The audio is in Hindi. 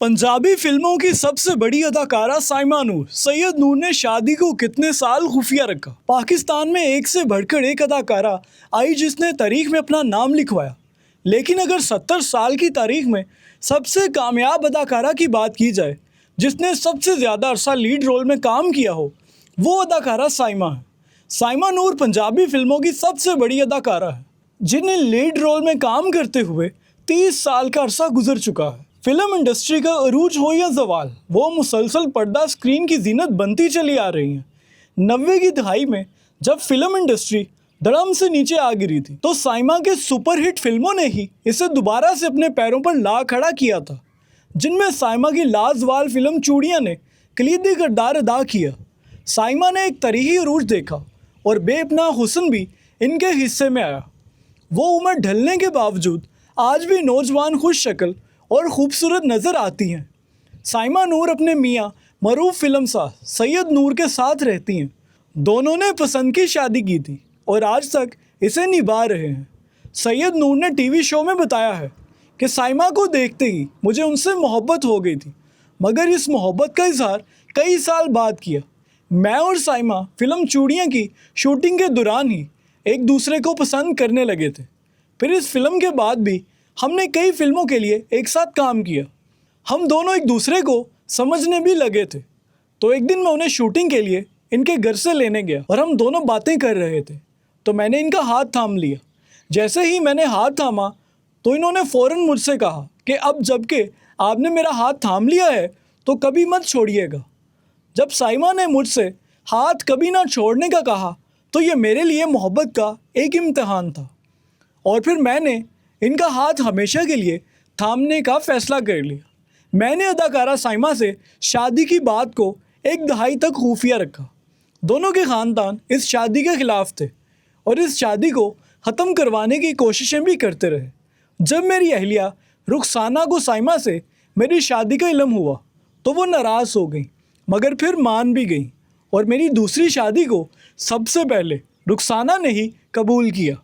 पंजाबी फिल्मों की सबसे बड़ी अदाकारा साइमा नूर सैयद नूर ने शादी को कितने साल खुफिया रखा। पाकिस्तान में एक से बढ़कर एक अदाकारा आई जिसने तारीख में अपना नाम लिखवाया। लेकिन अगर 70 साल की तारीख में सबसे कामयाब अदाकारा की बात की जाए जिसने सबसे ज़्यादा अरसा लीड रोल में काम किया हो, वो अदाकारा साइमा है। साइमा नूर पंजाबी फिल्मों की सबसे बड़ी अदाकारा है जिन्हें लीड रोल में काम करते हुए 30 साल का अरसा गुजर चुका है। फिल्म इंडस्ट्री का अरूज हो या जवाल, वो मुसलसल पर्दा स्क्रीन की जीनत बनती चली आ रही हैं। 90 की दहाई में जब फिल्म इंडस्ट्री धड़म से नीचे आ गिरी थी तो साइमा के सुपरहिट फिल्मों ने ही इसे दोबारा से अपने पैरों पर ला खड़ा किया था, जिनमें साइमा की लाजवाल फिल्म चूड़ियाँ ने कलीदी किरदार अदा किया। साइमा ने एक तरीही अरूज देखा और बेपनाह हुस्न भी इनके हिस्से में आया। वो उम्र ढलने के बावजूद आज भी नौजवान खुश शक्ल और ख़ूबसूरत नज़र आती हैं। साइमा नूर अपने मियाँ मरूफ फिल्मसाज सैयद नूर के साथ रहती हैं। दोनों ने पसंद की शादी की थी और आज तक इसे निभा रहे हैं। सैयद नूर ने टीवी शो में बताया है कि साइमा को देखते ही मुझे उनसे मोहब्बत हो गई थी, मगर इस मोहब्बत का इजहार कई साल बाद किया। मैं और साइमा फ़िल्म चूड़ियाँ की शूटिंग के दौरान ही एक दूसरे को पसंद करने लगे थे। फिर इस फिल्म के बाद भी हमने कई फिल्मों के लिए एक साथ काम किया। हम दोनों एक दूसरे को समझने भी लगे थे। तो एक दिन मैं उन्हें शूटिंग के लिए इनके घर से लेने गया और हम दोनों बातें कर रहे थे तो मैंने इनका हाथ थाम लिया। जैसे ही मैंने हाथ थामा तो इन्होंने फ़ौरन मुझसे कहा कि अब जबकि आपने मेरा हाथ थाम लिया है तो कभी मत छोड़िएगा। जब साइमा ने मुझसे हाथ कभी ना छोड़ने का कहा तो ये मेरे लिए मोहब्बत का एक इम्तिहान था और फिर मैंने इनका हाथ हमेशा के लिए थामने का फ़ैसला कर लिया। मैंने अदाकारा साइमा से शादी की बात को एक दहाई तक खुफिया रखा। दोनों के ख़ानदान इस शादी के ख़िलाफ़ थे और इस शादी को ख़त्म करवाने की कोशिशें भी करते रहे। जब मेरी अहलिया रुखसाना को साइमा से मेरी शादी का इल्म हुआ तो वो नाराज़ हो गई, मगर फिर मान भी गई और मेरी दूसरी शादी को सबसे पहले रुखसाना ने ही कबूल किया।